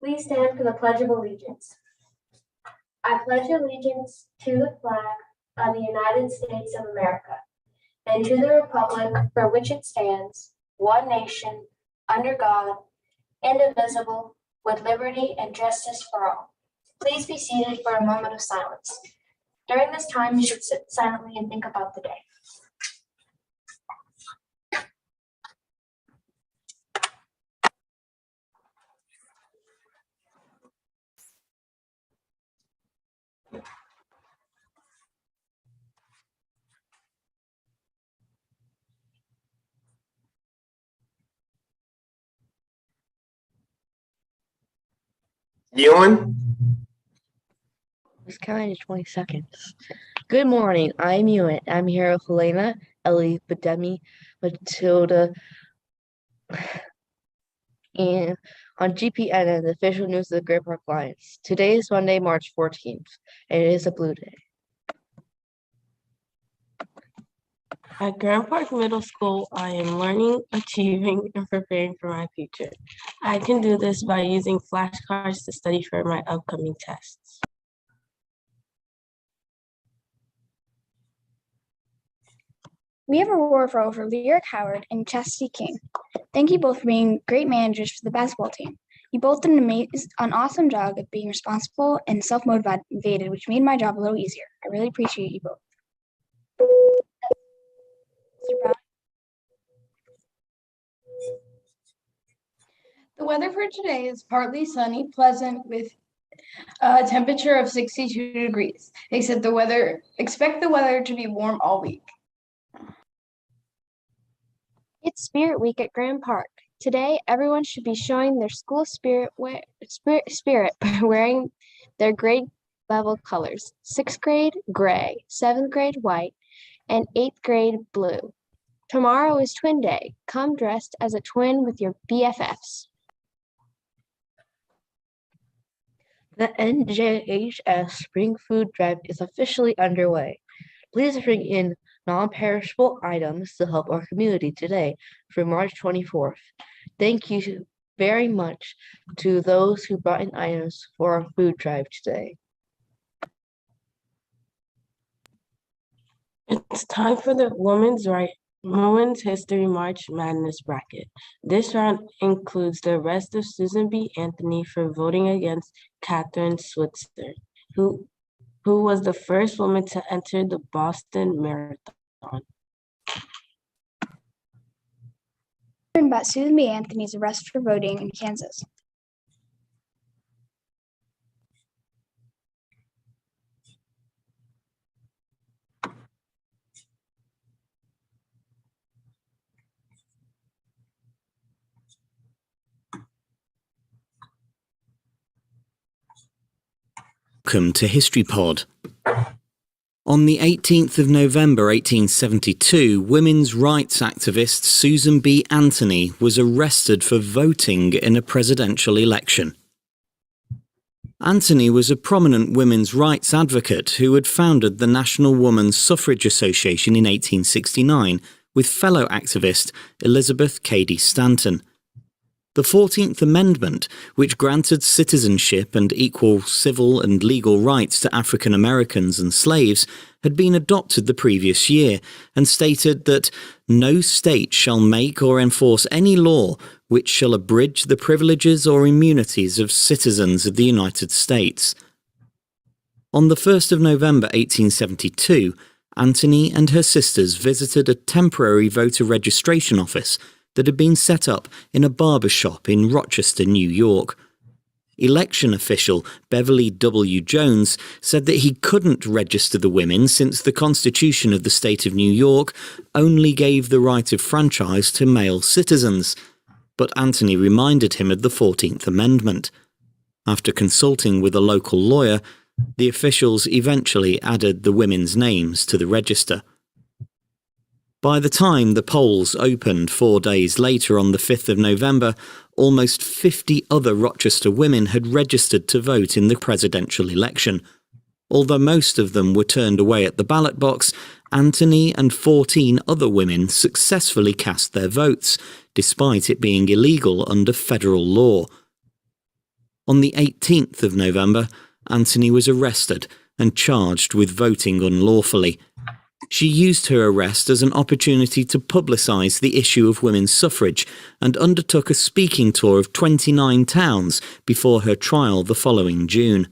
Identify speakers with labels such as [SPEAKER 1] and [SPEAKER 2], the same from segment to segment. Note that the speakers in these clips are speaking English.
[SPEAKER 1] Please stand for the Pledge of Allegiance. I pledge allegiance to the flag of the United States of America and to the republic for which it stands, one nation, under God, indivisible, with liberty and justice for all. Please be seated for a moment of silence. During this time, you should sit silently and think about the day.
[SPEAKER 2] Ewan?
[SPEAKER 3] It's counting to 20 seconds. Good morning. I'm Ewan. I'm here with Helena, Ellie, Bademi, Matilda, and on GPN, the official news of the Grand Park Lions. Today is Monday, March 14th, and it is a blue day.
[SPEAKER 4] At Grand Park Middle School, I am learning, achieving, and preparing for my future. I can do this by using flashcards to study for my upcoming tests.
[SPEAKER 5] We have a award for Lyric Howard and Chastity King. Thank you both for being great managers for the basketball team. You both did an awesome job of being responsible and self-motivated, which made my job a little easier. I really appreciate you both. Mr. Brown?
[SPEAKER 6] The weather for today is partly sunny, pleasant, with a temperature of 62 degrees. Expect the weather to be warm all week.
[SPEAKER 7] It's Spirit Week at Grand Park. Today, everyone should be showing their school spirit by wearing their grade level colors. 6th grade, gray, 7th grade, white, and 8th grade, blue. Tomorrow is Twin Day. Come dressed as a twin with your BFFs.
[SPEAKER 3] The NJHS Spring Food Drive is officially underway. Please bring in non-perishable items to help our community today through March 24th. Thank you very much to those who brought in items for our food drive today.
[SPEAKER 4] It's time for the Women's History March Madness bracket. This round includes the arrest of Susan B. Anthony for voting against Kathrine Switzer, who was the first woman to enter the Boston Marathon.
[SPEAKER 5] About Susan B. Anthony's arrest for voting in Kansas.
[SPEAKER 8] Welcome to History Pod. On the 18th of November 1872, women's rights activist Susan B. Anthony was arrested for voting in a presidential election. Anthony was a prominent women's rights advocate who had founded the National Woman's Suffrage Association in 1869 with fellow activist Elizabeth Cady Stanton. The 14th Amendment, which granted citizenship and equal civil and legal rights to African Americans and slaves, had been adopted the previous year and stated that no state shall make or enforce any law which shall abridge the privileges or immunities of citizens of the United States. On the 1st of November 1872, Anthony and her sisters visited a temporary voter registration office that had been set up in a barber shop in Rochester, New York. Election official Beverly W. Jones said that he couldn't register the women since the Constitution of the state of New York only gave the right of franchise to male citizens, but Anthony reminded him of the 14th Amendment. After consulting with a local lawyer, the officials eventually added the women's names to the register. By the time the polls opened 4 days later on the 5th of November, almost 50 other Rochester women had registered to vote in the presidential election. Although most of them were turned away at the ballot box, Anthony and 14 other women successfully cast their votes, despite it being illegal under federal law. On the 18th of November, Anthony was arrested and charged with voting unlawfully. She used her arrest as an opportunity to publicise the issue of women's suffrage and undertook a speaking tour of 29 towns before her trial the following June.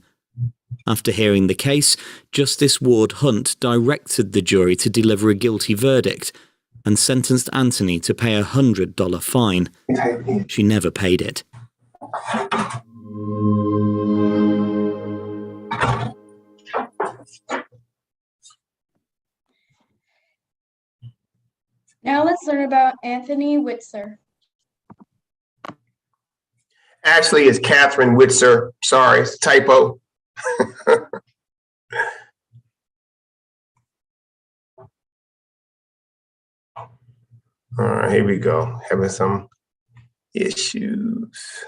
[SPEAKER 8] After hearing the case, Justice Ward Hunt directed the jury to deliver a guilty verdict and sentenced Anthony to pay a $100 fine. She never paid it.
[SPEAKER 6] Now let's learn about Anthony Whitser.
[SPEAKER 2] Actually, it's Catherine Whitser. Sorry, it's a typo. All right, here we go. Having some issues.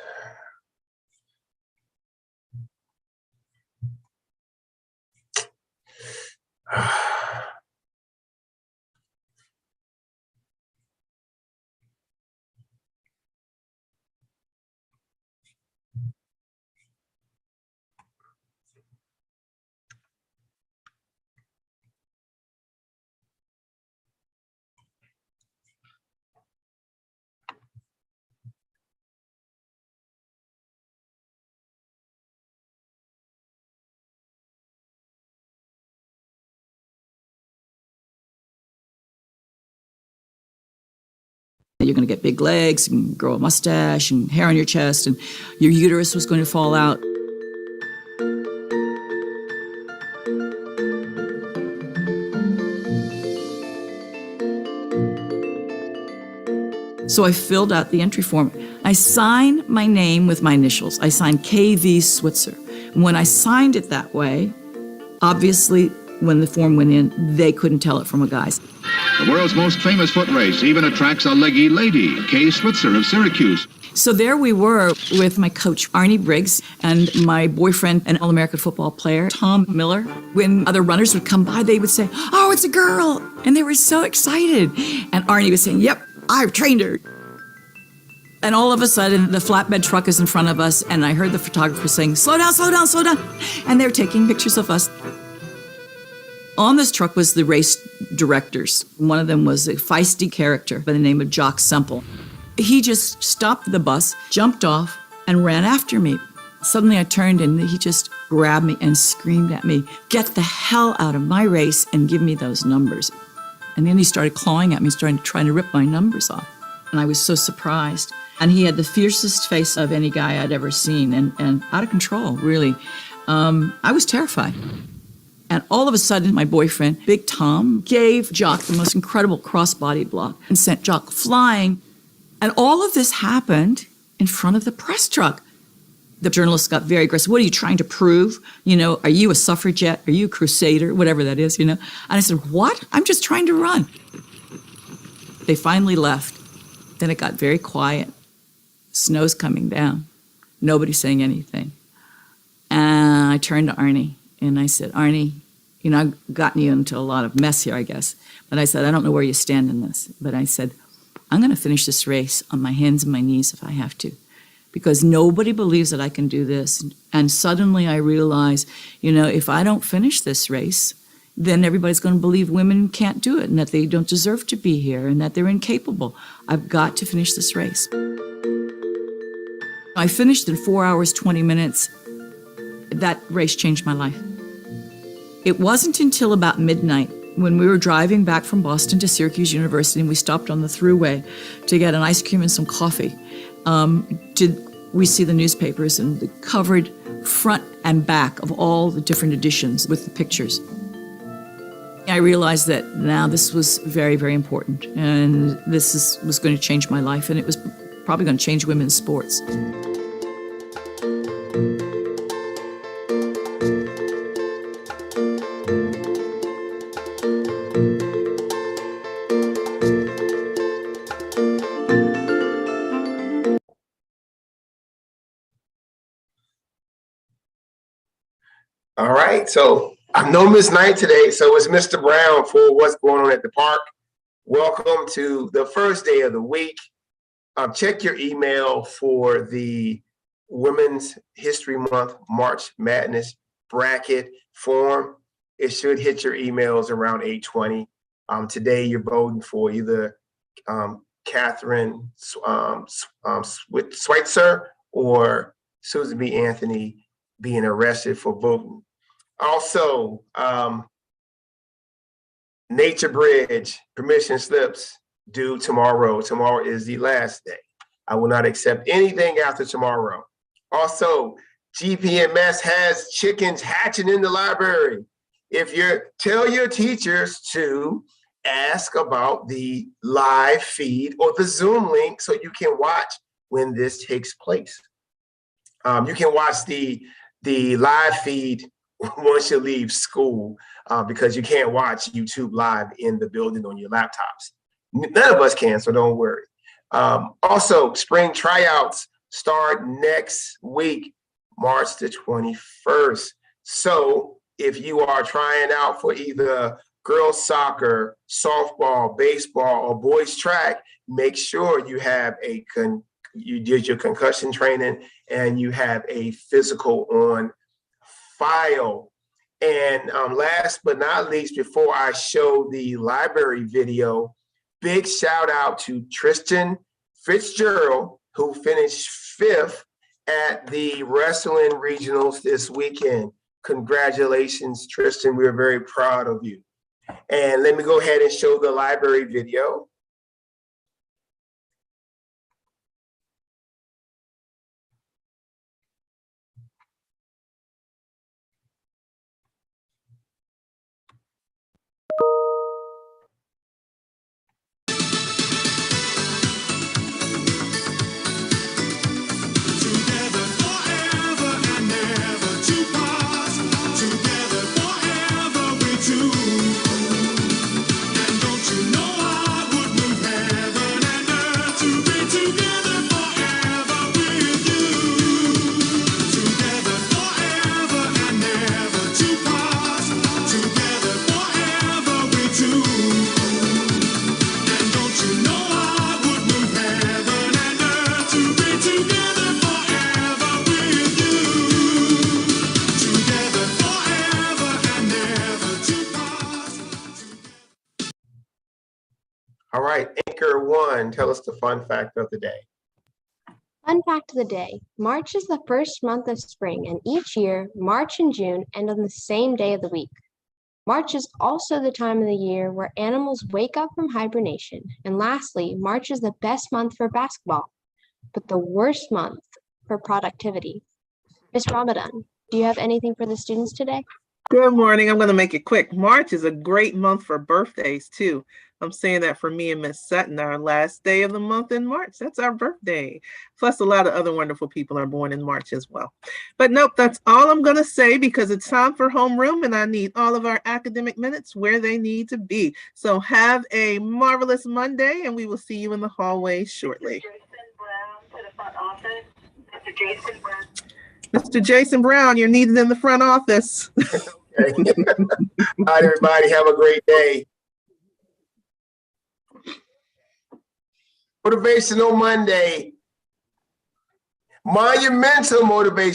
[SPEAKER 9] You're going to get big legs and grow a mustache and hair on your chest, and your uterus was going to fall out. So I filled out the entry form. I signed my name with my initials. I signed KV Switzer. And when I signed it that way, obviously when the form went in, they couldn't tell it from a guy's.
[SPEAKER 10] The world's most famous foot race even attracts a leggy lady, Kay Switzer of Syracuse.
[SPEAKER 9] So there we were with my coach, Arnie Briggs, and my boyfriend, an All-American football player, Tom Miller. When other runners would come by, they would say, "Oh, it's a girl." And they were so excited. And Arnie was saying, "Yep, I've trained her." And all of a sudden, the flatbed truck is in front of us, and I heard the photographer saying, "Slow down, slow down, slow down." And they're taking pictures of us. On this truck was the race directors. One of them was a feisty character by the name of Jock Semple. He just stopped the bus, jumped off, and ran after me. Suddenly I turned and he just grabbed me and screamed at me, "Get the hell out of my race and give me those numbers." And then he started clawing at me, trying to rip my numbers off. And I was so surprised. And he had the fiercest face of any guy I'd ever seen, and out of control, really. I was terrified. And all of a sudden, my boyfriend, Big Tom, gave Jock the most incredible crossbody block and sent Jock flying. And all of this happened in front of the press truck. The journalists got very aggressive. "What are you trying to prove? You know, are you a suffragette? Are you a crusader?" Whatever that is, you know. And I said, "What? I'm just trying to run." They finally left. Then it got very quiet. Snow's coming down. Nobody's saying anything. And I turned to Arnie. And I said, "Arnie, you know, I've gotten you into a lot of mess here, I guess." But I said, "I don't know where you stand in this." But I said, "I'm going to finish this race on my hands and my knees if I have to, because nobody believes that I can do this." And suddenly I realized, you know, if I don't finish this race, then everybody's going to believe women can't do it and that they don't deserve to be here and that they're incapable. I've got to finish this race. I finished in 4 hours, 20 minutes. That race changed my life. It wasn't until about midnight when we were driving back from Boston to Syracuse University and we stopped on the thruway to get an ice cream and some coffee. Did we see the newspapers and the covered front and back of all the different editions with the pictures. I realized that now this was very, very important, and was going to change my life, and it was probably going to change women's sports.
[SPEAKER 2] All right, so I'm no Miss Knight today, so it's Mr. Brown for what's going on at the park. Welcome to the first day of the week. Check your email for the Women's History Month March Madness bracket form. It should hit your emails around 8:20. Today you're voting for either Catherine Switzer or Susan B. Anthony being arrested for voting. Also, Nature Bridge permission slips due tomorrow. Tomorrow is the last day. I will not accept anything after tomorrow. Also, GPMS has chickens hatching in the library. Tell your teachers to ask about the live feed or the Zoom link so you can watch when this takes place. You can watch the live feed once you leave school because you can't watch YouTube Live in the building on your laptops. None of us can, so don't worry. Also, spring tryouts start next week, March the 21st. So if you are trying out for either girls soccer, softball, baseball, or boys track, make sure you have you did your concussion training and you have a physical on file. And last but not least, before I show the library video, big shout out to Tristan Fitzgerald, who finished 5th at the wrestling regionals this weekend. Congratulations, Tristan. We're very proud of you. And let me go ahead and show the library video. All right, Anchor One, tell us the fun fact of the day.
[SPEAKER 7] Fun fact of the day, March is the first month of spring, and each year, March and June end on the same day of the week. March is also the time of the year where animals wake up from hibernation. And lastly, March is the best month for basketball, but the worst month for productivity. Ms. Ramadan, do you have anything for the students today?
[SPEAKER 11] Good morning. I'm going to make it quick. March is a great month for birthdays, too. I'm saying that for me and Miss Sutton, our last day of the month in March. That's our birthday. Plus, a lot of other wonderful people are born in March as well. But nope, that's all I'm going to say because it's time for homeroom and I need all of our academic minutes where they need to be. So have a marvelous Monday and we will see you in the hallway shortly. Mr. Jason Brown, you're needed in the front office.
[SPEAKER 2] All right, everybody, have a great day. Motivational Monday. Monumental motivation.